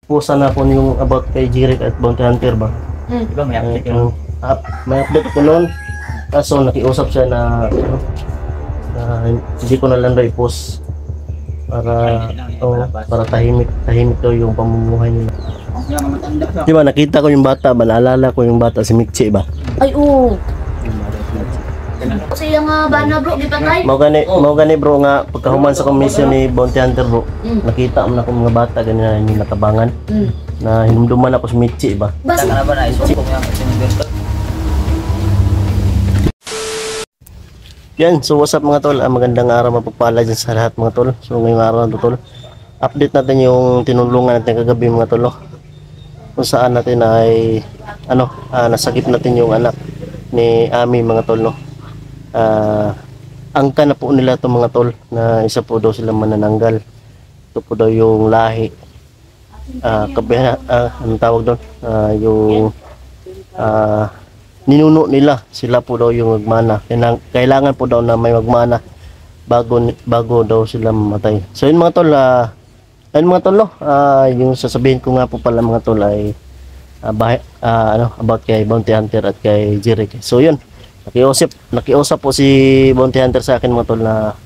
pusa na po yung about kay Jeric at Bounty Hunter ba? Diba may update yun? May update ko noon. Kaso nakiusap siya na hindi ko na lang daw i-post para tahimik daw yung pamumuhay nila. Di ba nakita ko yung bata ba? Naalala ko yung bata si Mikchi ba? Ay, oo. Kasi yung bana bro, gipatay. Mau gani bro nga pagkahuman sa komisyon ni Bounty Hunter bro. Nakita mo na ko mga bata ganyan yung natabangan. Na hinumduman na po si Mikchi ba? Basta na ba na isupong yung investor? Yan, so what's up mga tol? Magandang araw, mapagpala dyan sa lahat mga tol. So ngayong araw na tol, update natin yung tinulungan natin kagabi mga tol. Kung saan natin ay nasagip natin yung anak ni Ami mga tol, no. Angka na po nila itong mga tol na isa po daw sila manananggal. Ito po daw yung lahi, anong tawag doon, yung ninuno nila, sila po daw yung magmana. Kailangan po daw na may magmana bago daw sila mamatay. So yun mga tol, yung sasabihin ko nga po pala mga tol ay about kay Bounty Hunter at kay Jeric. So yun, nakiusap po si Bounty Hunter sa akin mga tol na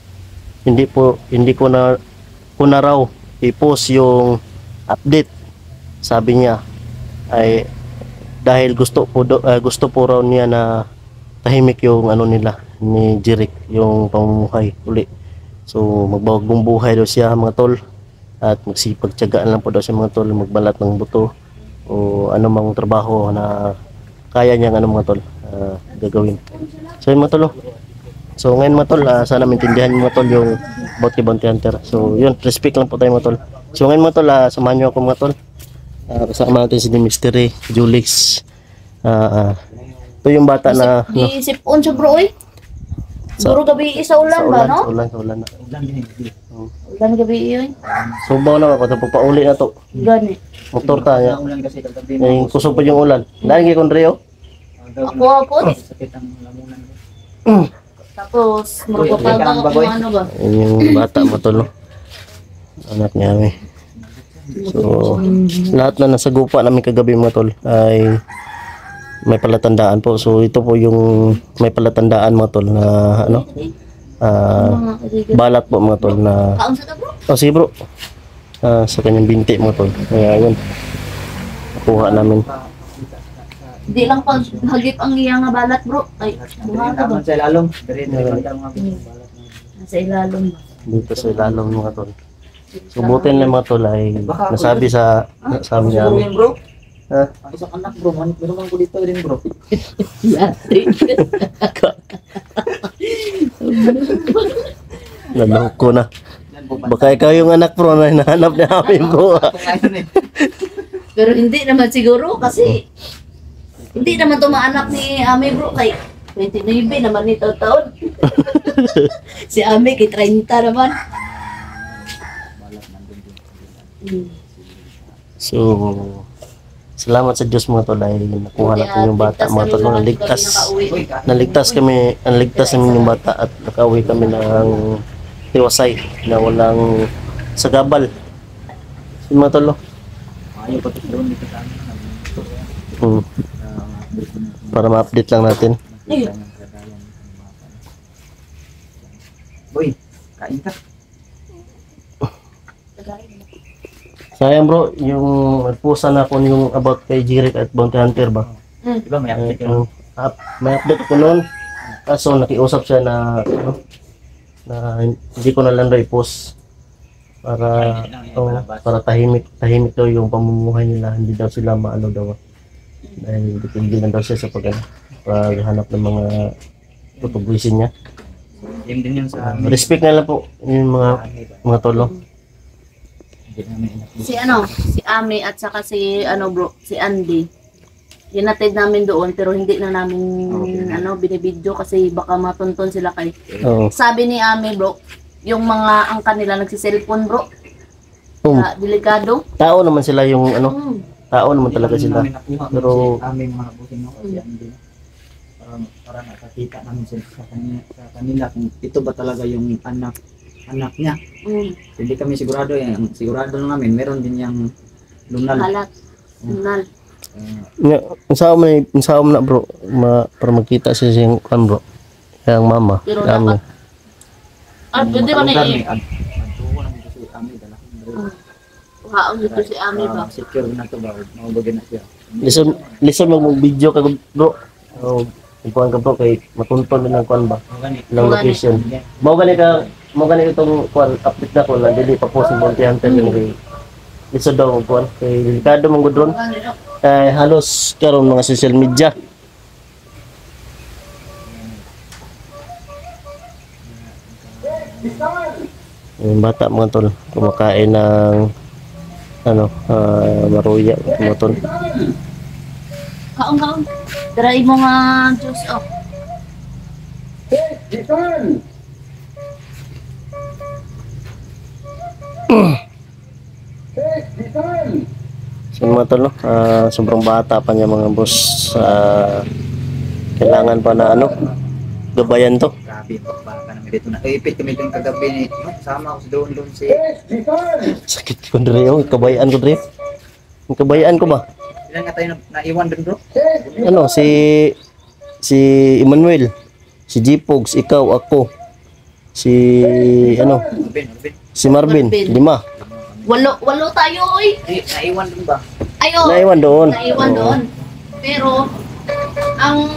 hindi ko na raw i-post yung update. Sabi niya ay dahil gusto po raw niya na tahimik yung nila ni Jeric, yung pamumuhay uli. So magbawagbong buhay daw siya mga tol at magsipagtiyagaan lang po daw siya mga tol, magbalat ng buto o anumang trabaho na kaya niyang mga tol gagawin. So yun mga tol. So ngayon mga tol, sana maintindihan mga tol yung about kay Bounty Hunter. So yun, respect lang po tayo mga tol. So ngayon mga tol, samahan niyo ako mga tol. Kasama natin si Mystery, Julix. Ito yung bata na Isip-on siya bro, eh. Siguro gabi sa ulan ba, no? Sa ulan na. Ulan gabi yun. Subaw na ako, tapos pauli na to. Gani. Motor tayo. Ulan kasi kagabi. Yung kusog pa yung ulan. Lagi kong Rio. Ako, eh. Sakit ang lamunan ko. Tapos, magpapagang ako ano ba? Yung bata mo tol, no? Anak niya kami. So, lahat na nasa gupa namin kagabi mga tol ay may palatandaan po. So, ito po yung may palatandaan mga tol na balat po mga tol na Kaunsa ka bro? sige bro, sa kanyang binti mga tol. Kaya yun, nakuha namin. Hindi lang pag hagip ang iyang balat bro. Ay, buha ka ba? Sa ilalong. Dire-dire mga balat. Nasa ilalim ba? Dito sa ilalong mga tol. So, butin na mga tol ay nasabi sabi niya Siguro yun bro. ha? Ang isang anak bro, meron ko dito rin bro. Naloko na. Baka ikaw yung anak bro na hinahanap namin bro. Pero hindi naman siguro kasi hindi naman tumaanak ni Ami bro kay 29 naman nito taon. Si Ami kay 30 naman. So, salamat sa Diyos mga tol ay nakuha natin yung bata mga tol. Naligtas namin yung bata at nakauwi kami ng tiwasay na walang sagabal. So, mga tol, Ayaw pati doon dito sa amin. para ma-update lang natin. Boy, kain ka. Sayang bro, yung nagpusa na po yung about kay Jeric at Bounty Hunter ba? Diba may update yun? May update ko noon. Kaso nakiusap siya na hindi ko na lang daw i-post para tahimik daw yung pamumuhay nila, hindi daw sila maano daw. Dahil depende lang daw siya sa paghanap ng mga tutubusin niya. Yun din yun sa amin. Respect na lang po yung mga tolo. Si Ami at saka si bro, si Andy. Hinatid namin doon pero hindi na namin binibidyo kasi baka matunton sila kay. Oo. Sabi ni Ami bro, yung mga angka nila nagsi-cellphone bro. Delikado. Tao naman sila yung tao naman talaga sila. Pero Pero aming mga buting no kasi hindi para nakakita namin sa kanila kung ito ba talaga yung anak niya. Hindi kami sigurado yan. Sigurado lang namin meron din yung Lunal. Halat. Nal. Nga, unsa man na bro, para makita siya siyang kan bro. Yang mama. Pero Kami. dapat. Ah, pwede ba na eh. Adto naman kasi ami dala. Haon dito si Ami ba? Secure na to ba? Maubagan na siya. Listen mag video ka bro. Oh, kuan ka bro kay matuntun lang kuan ba. Gani. Ng location. Mao gani itong kuan update na ko lang dili pa po si Monte Hunter kay lisod daw ang kuan kay delikado man gud ron. Halos karon mga social media. Yung bata mga tol, kumakain ng maruya mga tol. Kaon. Dry mo nga juice oh. So mga tol, no? Sobrang bata pa niya mga boss. Kailangan pa na gabayan to. Grabe baka namin dito na. Ipit kami dun kagabi ni. Sama ako doon si. Sakit ko dre, kabayaan ko dre. Ang kabayaan ko ba? Ilan nga tayo naiwan dun bro? Si Emmanuel, si Jipogs, ikaw, ako, si Alvin. si Marvin, Marvin. 5. Walo tayo oy. Di, naiwan dun ba? Ayo. Naiwan doon. Naiwan Oo. doon. Pero ang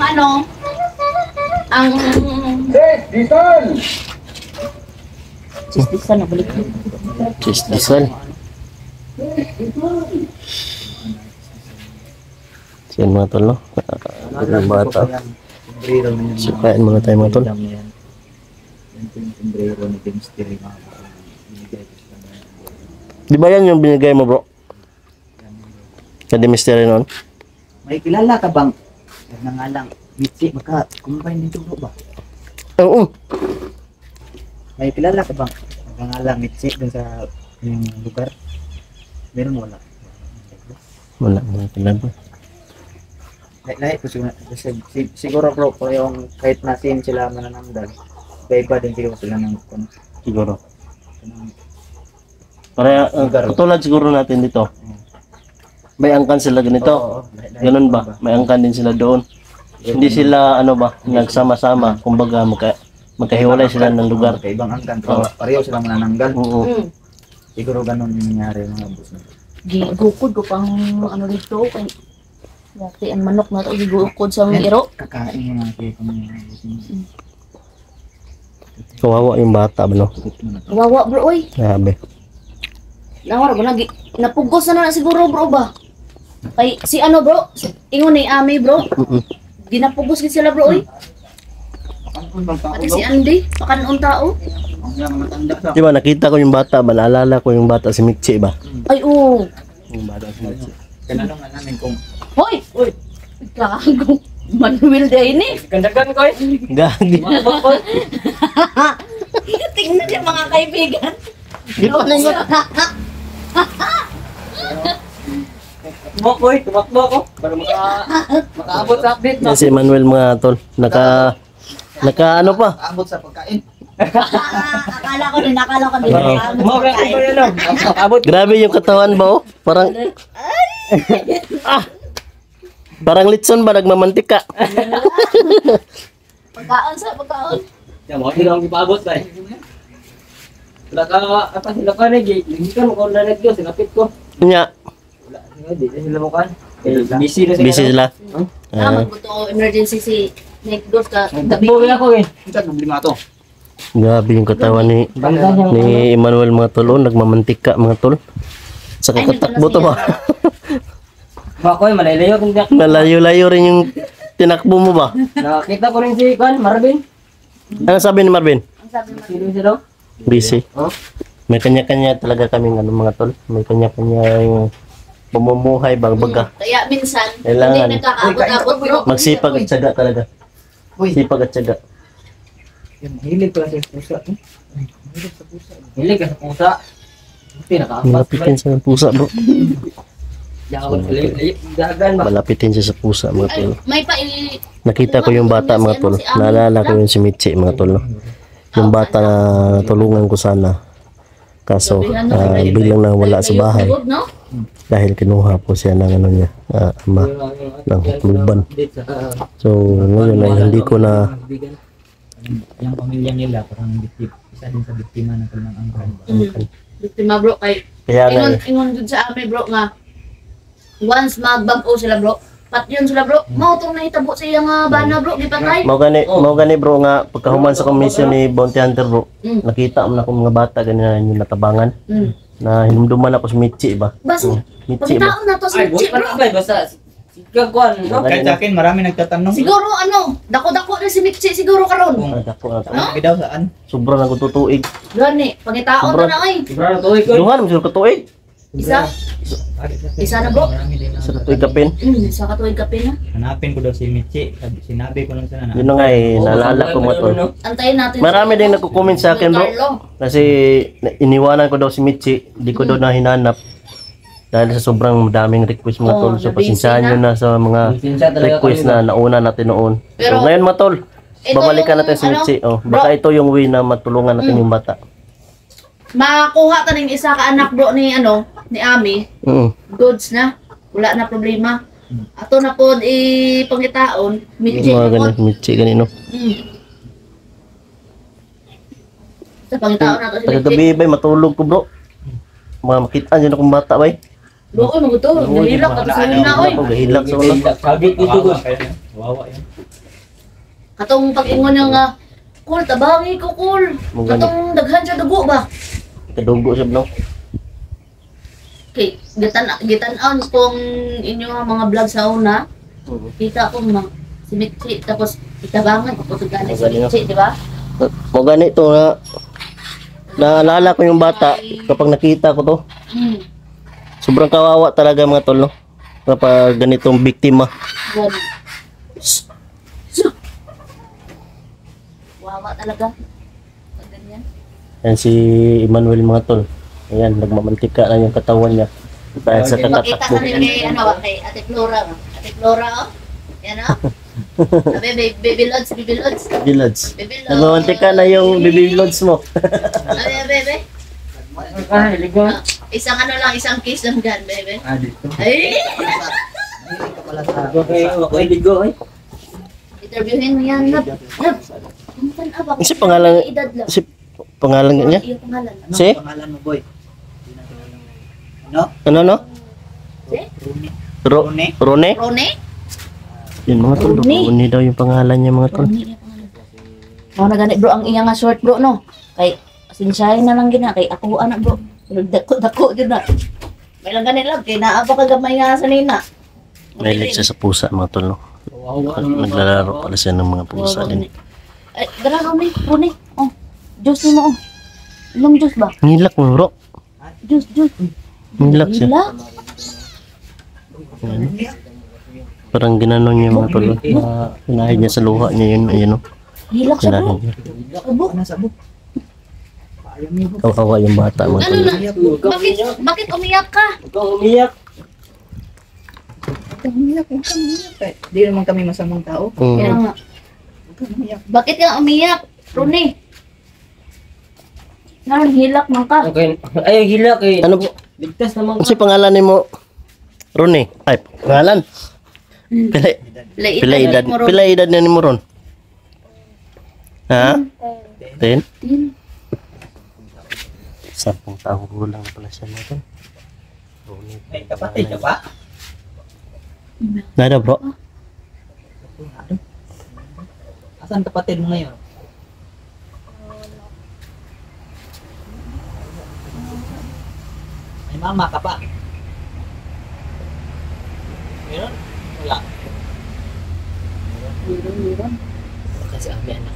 Sistisan na balik. Disal. Siyan mga tol, no? Ang bata. Sombrero na yun. Sukain muna tayo mga tol. Yan po yung sombrero ni Dempster. Binigay ko sa kanya. Di ba yan yung binigay mo bro? Kadi mystery noon? May kilala ka bang? Nangalang Mitzi, baka combine dito bro ba? Oo. May kilala ka bang? Nangalang Mitzi dun sa yung lugar? Meron wala? Wala mga kailan. Lahat ko siguro bro po yung kahit na same sila mananamdal. Iba din siguro sila ng Siguro. Para katulad siguro natin dito. May angkan sila ganito. Ganun ba? May angkan din sila doon. Hindi sila nagsama-sama. Kumbaga magkahiwalay sila ng lugar. Ibang angkan pero pareho sila manananggal. Oo. Siguro ganun yung nangyari mga boss. Gigukod ko pang dito kay dati ang manok na to gigukod sa mga iro. Kakain mo na kayo kung Kawawa yung bata ba no? Wawa bro oy. Grabe. Nawara ba napugos na siguro bro ba? Kay si bro, ingon ni Ami bro. Ginapugos gid sila bro oy. Pati si Andy, pakanon tao. ang yang matanda sa Di ba nakita ko yung bata ba? Naalala ko yung bata si Mitzi ba? Ay oo. Yung bata si Mitzi. kananong nga namin kung Hoy! Hoy! Gago. Manuel day ni. kandagan ko Gagi. Tingnan niya mga kaibigan. Dito na yun. tumakbo ko para makaabot sa update Yan si Manuel mga tol. Naka ano pa? abot sa pagkain Akala ko din. abot Grabe yung katawan ba oh? Parang parang litson ba nagmamantika? Pagkaon. ya mo hindi lang ipaabot ba wala ka apa sila ka rin hindi ka mo kung nalagyo sinapit ko Nya, wala hindi sila mo kan busy na busy sila. Tama mo to emergency si Nick Dos ka gabi. Tabi ako Ito ng lima to. Grabe yung katawan ni Emmanuel mga tol, oh, nagmamantika mga tol. Sa kakatakbo to ba? Bakoy malalayo kung Nalayo-layo rin yung tinakbo mo ba? nakita ko rin si Juan Marvin. Ano sabi ni Marvin? Ang sabi mo. Sino sila? Busy. Oh. May kanya-kanya talaga kaming mga tol. May kanya-kanya yung pamumuhay baga. Kaya minsan Kailangan. hindi nagkakaabot-abot bro. Magsipag at tiyaga talaga. Uy, Sipag at tiyaga. yan hilig pala sa pusa. Hilig sa pusa. Hilig ka sa pusa. Hindi nakaapat. Malapitin sa pusa bro. Yakon dagan ba? Malapitin siya sa pusa mga Ay, tol. may Nakita ko yung bata mga tol. Naalala ko yung si Mitzi mga tol. No? Yung bata na tulungan ko sana. Kaso Sabihan na, biglang nawala sa bahay Ayun, no? dahil kinuha po siya ng ano niya, ama ng hukluban. So ngayon ay hindi ko na Yung pamilya nila parang isa din sa biktima ng kanilang angkan. Biktima bro, kay kaya nga ingon dun sa amin bro nga once magbag-o sila bro, pat yun sila bro, mautong nahitabo sa iyang bana bro, gipatay. Mao gani bro nga pagkahuman sa komisyon ni Bounty Hunter bro, nakita mo na akong mga bata ganina yung natabangan na hinumduman ako sa Michi ba. Basi, Michi ba? pagkitaon na to si Michi bro. Basta kagwan, no? Kahit sa akin marami nagtatanong. Siguro ano, dako-dako na si Michi siguro karon. Dako na to. Ano daw saan? Sobra na ko tutuig. Gani, pagkitaon na ay. Bro, tuloy ko. Duhan mo sila katuig. Isa na bro. Marami din. Sa katuig kapin. Sa katuig kape na. Hanapin ko daw si Michi. Sinabi ko lang sana na. Yun na nga eh, naalala ko mga tol. Antayin natin. Marami din nagko-comment sa akin bro. Kasi iniwanan ko daw si Michi, di ko daw na hinanap. Dahil sa sobrang daming request mga tol. So pasensyahan nyo na sa mga request na nauna natin noon. Pero- So ngayon mga tol, Ito babalikan yung, natin si ano, Michi. Oh, bro. baka ito yung way na matulungan natin yung bata. Makuha ta ning isa ka anak bro ni ano, ni Ami. Goods na. Wala na problema. Ato na pod ipangitaon, Michi. Mga ganun, Michi ganino. Sa pangitaon na to si Michi. Pagkagabi ba, matulog ko bro. Mga makitaan dyan akong bata ba. Bro, oy maguto. Nahilak ka to sa una oy. Ako gahilak sa ulo. Sabi dito ko. Wawa yan. Katong pag-ingon niya nga, Kul, tabangi ko, Kul. Katong daghan siya dugo ba? Kadugo siya bro. Okay, gitan-on kung inyo nga mga vlog sa una, kita ko mga si Michi, tapos itabangan ko sa galing si Michi, di ba? Mo ganito na naalala ko yung bata kapag nakita ko to. Sobrang kawawa talaga mga tol no. Kapag ganitong biktima. Ganun. Wawa talaga. Pag ganyan. Yan si Emmanuel mga tol. Ayan, nagmamantika na yung katawan niya. Dahil sa Makita kakatakbo. ka rin kay, ano, kay Ate Flora. Ate Flora, oh. Yan, oh. Baby Lods, Baby Lods. Village. Baby Lods. Nagmamantika na yung baby loads mo. Ano, bebe? Isang ano lang, isang kiss lang dyan, bebe. Dito. Ay! Okay, ligo eh. Interviewin mo yan, Nab. Nab, kumutan ka ba? Si pangalan- Edad lang. Si pangalan niya? Iyo pangalan. Ano Si? pangalan mo, boy? Hindi na kilala mo. Ano? Ano no? Si? Rune. Rone? Rone? Yun mga tol. Rone. Rone daw yung pangalan niya mga tol. Rone yung pangalan. Mga na gani bro, ang iya nga short bro, no? Kay, sinsyahin na lang gina, kay ako anak bro. Pero dako dyan na. May lang gani lang, kay naapa ka gamay nga sa nina. Mahilig siya sa pusa mga tol no. Naglalaro pala siya ng mga pusa din. Ay, dara Rone, Rone. Oh, juice mo, oh. Ilang juice ba? Ngilak mo bro. Juice. Ngilak siya. Hila? Parang ginanon niya mga tol. Hinahid niya sa luha niya yun. Ayun no. Hilak siya bro. Hinahid niya. Abo. Ano sa book? Ayaw niyo, bro. Kawawa yung bata mga Ano tol. na? Bakit umiyak ka? Ikaw umiyak. Huwag kang umiyak, huwag kang umiyak. Di naman kami masamang tao. Kaya Mm. nga. Huwag kang umiyak. Bakit ka umiyak? Rone. Naroon hilak man ka. Okay. Ay, hila kay. Ano po? Ligtas naman Ano si pangalan ni mo? Rone. Ay, pangalan. Pila edad. mo ron. Pila edad na ni mo ron? Ha? 10? 10 taong gulang pala siya natin. Rone. May kapatid ka pa? Nada bro. Asan kapatid mo ngayon? May mama ka pa? Meron? Wala. kasi ami anak.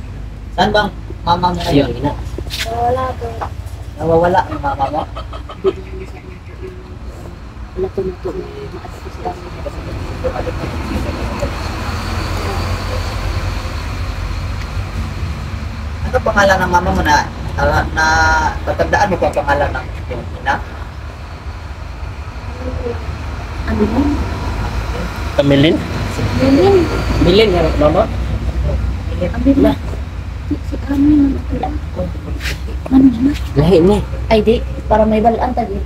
Saan bang mama mo Ayun, ngayon? ina. Nawawala ang mama mo? Wala ko na ito. Maatik ko sila. Ano pangalan ng mama mo na tatandaan mo pa ang pangalan ng iyong ina? Ano yun? Kamilin? Bilin. Bilin ya mama. Ang bilin. Si Ami man ako. Ano na? Lahi ni. Ay di, para may balaan tadi.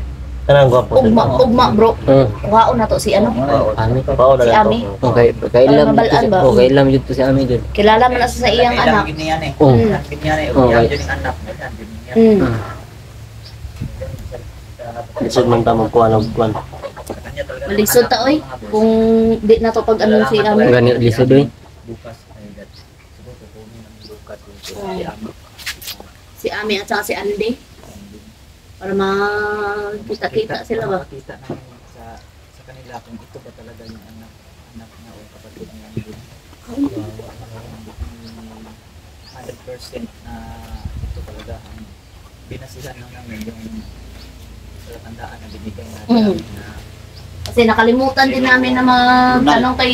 Kanang gwapo. Ugma bro. Kuhaon na to si ano? Ami. Pao na Si lang Ami. to. Okay, kailam Para mabalaan ba? dito. Okay, ilam dito si Ami dun. Kilala mo na sa iyang anak. Gini yan eh. Oh. Gini yan eh. Oh, Yan okay. yung anak. Yan gini yan. Mm. Lisod man ta magkuha ng kuan. Kanya talaga. Malisod ta oy. Kung di na to pag ano si Ami. Gani lisod oy. Bukas ay that. Siguro kukunin ng bukas yung si Ami. Si Ami at saka si Andy. Para makita-kita sila ba? Makita namin sa kanila kung ito ba talaga yung anak niya o kapatid niya yun. 100% na ito talaga ang binasihan lang namin yung tandaan na binigay natin na Kasi nakalimutan din namin na magtanong kay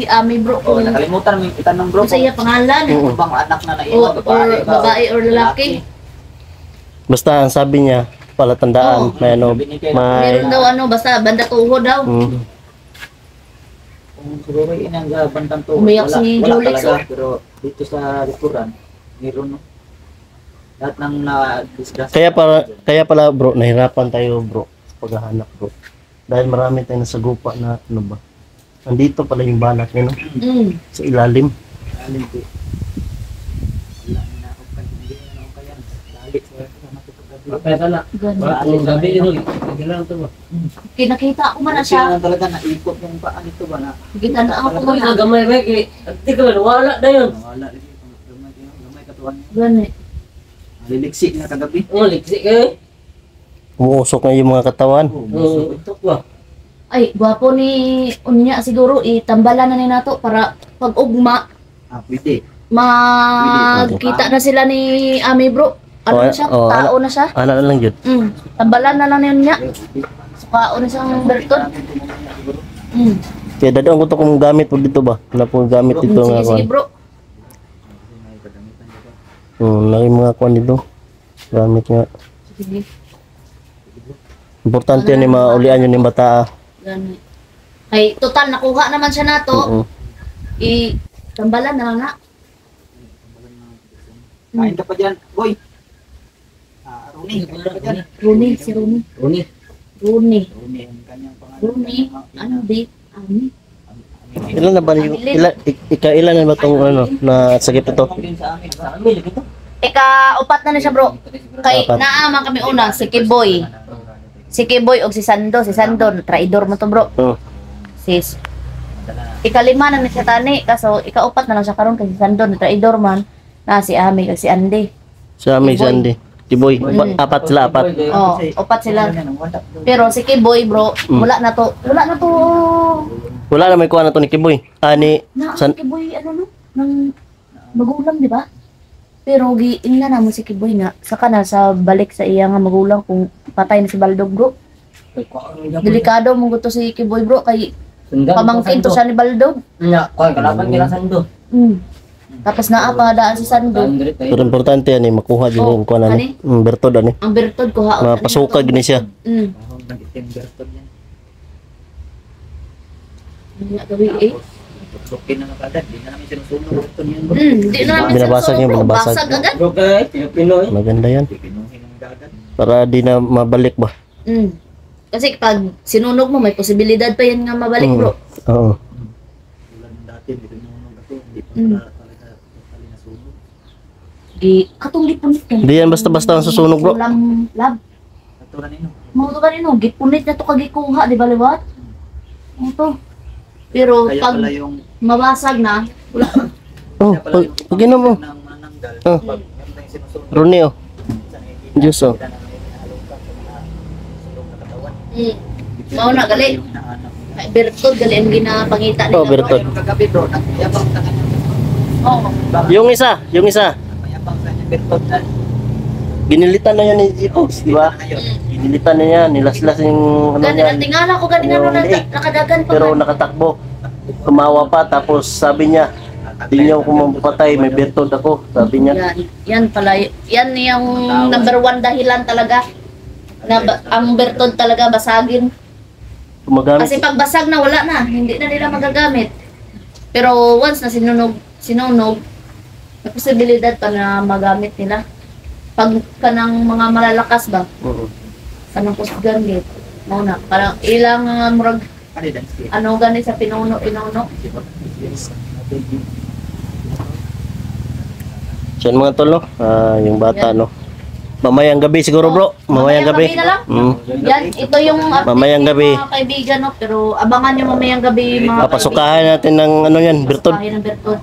Ami bro oh, kung nakalimutan mo yung itanong bro kung sa iya pangalan. kung bang anak na O, naiwan or babae or lalaki. Basta ang sabi niya, palatandaan, may ano, may Meron daw ano, basta banda tuhod daw. Kung siguro yun ang bandang to Umiyak si Julix, talaga, pero dito sa likuran meron no lahat ng na-discuss kaya pala bro, nahirapan tayo bro sa paghahanap bro. Dahil marami tayong nasa gupa na ano ba. Nandito pala yung banak niya no, Mm. sa ilalim. Alim ko. Wala na ako kay hindi na ako kaya. Dali sa matutugad. Kaya tala. Ganun. Sabi ni Roy, kailangan to ba? Kinakita ko man na siya. Talaga naikot yung paa nito ba na Kita na ako Ako man na. gamay ba kay. Ati ka man wala na yun. wala lagi gamay katuan. Gani. Liliksi na kagabi. Oh, liksi kay. Umuusok na yung mga katawan. Oh, ito ba? Ay, gwapo ni Unya siguro itambalan na ni nato para pag ugma Pwede. magkita na sila ni Ami bro. Ano na siya? Tao na siya. Ano na lang yun. Tambalan na lang ni Unya. Sukao na siyang berton. Kaya dadaan ko to kung gamit po dito ba. Wala po gamit dito nga Sige, sige kuan. bro. Lagi mga kuan dito. Gamit nga. Sige. Importante yan yung maulian yun yung bata. Gani. Ay, total nakuha naman siya nato. Tambalan na lang nga. Kain ka pa dyan, boy. Runi, kain ka pa dyan. Runi, si Runi. Runi. Runi. Runi, ang kanyang pangalan. Runi. Ano di? Ami. Ilan na ba yung ilan na ba tong ano na sakit ito? Sa amin, Sa Ami lagi to. Ika-upat na siya bro. Kay Apat. naaman kami una, si Kiboy. Si Kiboy o si Sando. Si Sando, traidor mo to bro. Oh. Sis. Ika-lima na ni siya tani. Kaso ika-upat na lang siya karon kay si Sando, traidor man. Na si Ami kag si Andy. Sa amin si Andy. Tiboy. Apat sila, apat. Oh, upat sila. Pero si Kiboy bro, wala na to. Wala na to. Wala na may kuha na to ni Kiboy. Ani Na san si Kiboy ano no? Nang magulang di ba? Pero giingnan na mo si Kiboy nga saka na sa balik sa iya nga magulang kung patay na si Baldog bro. Delikado mo gusto si Kiboy bro kay pamangkin to siya ni Baldog. Nya, koy kalaban kila sando. Tapos naa pa daan si Sando. pero importante yan eh makuha din yung kuha na ni. Bertod ani. Ang bertod ko haot. Mapasuka gini siya. Nag-timberton yan. Nga gawi eh. Okay na nakagad, di na namin sinusunod ito niyan. Di na namin Binabasag niya, bro. binabasag. Basag agad. Bro kay Pilipino eh. Maganda yan. Pinuhin ng dagat. Para di na mabalik ba. Kasi pag sinunog mo, may posibilidad pa yan nga mabalik bro. Oo. Tulad ng dati, may pinunog ako, hindi pa pala talaga totally nasunog. Katong gipunit ka. Di yan basta-basta ang susunog bro. Ulam lab. Katulad nino. Mga to kanino, gipunit na to kagikuha, di ba liwat? Ano to? Pero Kaya pag pala yung mabasag na, wala. Oh, kaya pala pag inom mo. ng mananggal. Oh. Pag meron tayong sinusunod. Roni oh. minsan nakikita Diyos, oh. kita na may inahalungkat sa mga sulong na katawan. Mao na, gali. Yung naanak. Ay, Bertod, gali ang ginapangita nila. Oh, Bertod. Pero kagabi bro, nagyabang sa kanya. Oo. Yung isa. Mayabang sa kanya Bertod na Ginilitan na yan ni Jipos, di ba? ngayon. Ginilitan na yan, nilaslas yung ano Gani niya. na tingala ko, gani na Yung leg. nakadagan pa Pero man. nakatakbo. Tumawa pa, tapos sabi niya, di niyo ako mampatay, may bertod ako. Sabi niya, Yan pala, yan yung number one dahilan talaga. Na ang Bertod talaga basagin. gumagamit. Kasi pag basag na, wala na. Hindi na nila magagamit. Pero once na sinunog, may posibilidad pa na magamit nila. pag kanang mga malalakas ba, Oo. kanang kusgan git. Muna, parang ilang murag Ano dan siya? ano gani sa pinuno. So yun mga tol, no? Yung bata, no? Mamayang gabi siguro, bro. Mamayang gabi. na lang. Yan, ito yung update Mamayang ng gabi. mga kaibigan, no? Pero abangan nyo mamayang gabi, mga Papasukahan natin ng ano yan, Bertod. Pasukahin ng Bertod.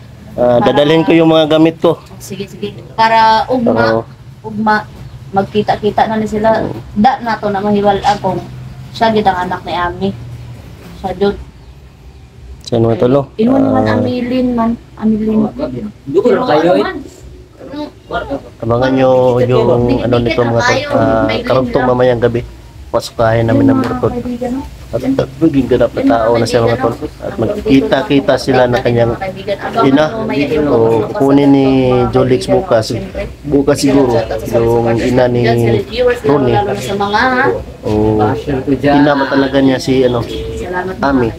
Dadalhin ko yung mga gamit ko. Sige. Para Oo. ugma, magkita-kita na ni sila. Da na to na mahiwal akong siya gid ang anak ni Ami. Siya doon. So yun mga tol, no? Inuwan naman Amilin man. Amilin. Dugo na kayo eh. man, Abangan nyo yung ano nito mga tol. Karugtong mamayang gabi. Pasukahin namin ng Bertod. At maging ganap na tao na siya mga tol. At magkita-kita sila na kanyang ina. O kunin ni Jolix bukas. Bukas siguro yung ina ni Ronnie. Sa mga O Passion ko dyan. ina ba talaga niya si ano, salamat Ami.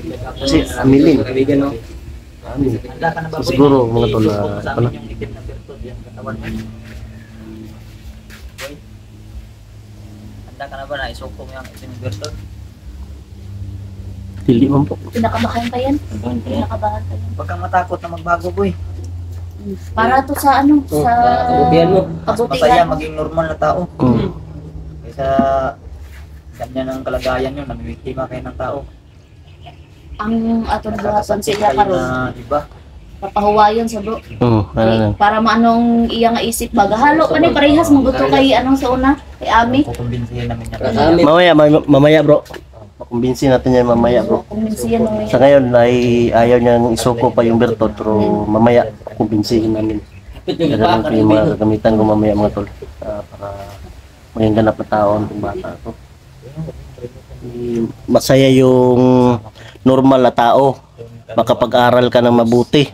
Si Amilin. Kaibigan no. Ami. Handa ka na ba? So, siguro, mga tol, Isuko mo sa ano? amin yung dikit na Bertod, yung katawan mo. Okay. Handa ka na ba na isuko mo yung itim Bertod? Dili man po. pinakabahan pa yan. Pinakabahan pa yan. Huwag kang matakot na magbago, boy. Para to sa ano, Oh, sa kabutihan mo. Mas masaya kabutihan. maging normal na tao. Mm. Kaysa ganyan ang kalagayan nyo, namimiktima kayo ng tao. Ang atong buhaton Nakakasakit sila kayo karon. na iba. Papahuwayon sa bro. Ano na. Para maanong iya nga isip ba. Halo pa ni parehas maguto kay anong sa una, kay Ami. Kukumbinsihin namin na Kasami. Mamaya bro. Makumbinsin natin yan mamaya bro. Kumbinsiyan mo Sa ngayon ay ayaw niyang isuko pa yung Bertod pero mamaya kumbinsihin namin. Kapit yung Dadalhin iba. ko yung mga gagamitan ko mamaya mga tol. Para maging ganap na tao ang bata ko. Masaya yung normal na tao. Makapag-aral ka ng mabuti.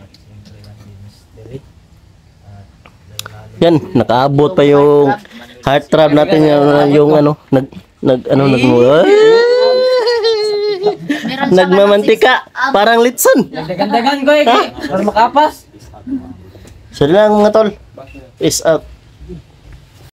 Yan, nakaabot pa yung heartthrob natin yung ano, nagmamantika, parang litson. Dagan-dagan ko eh. Para makapas. So lang mga tol. Peace out.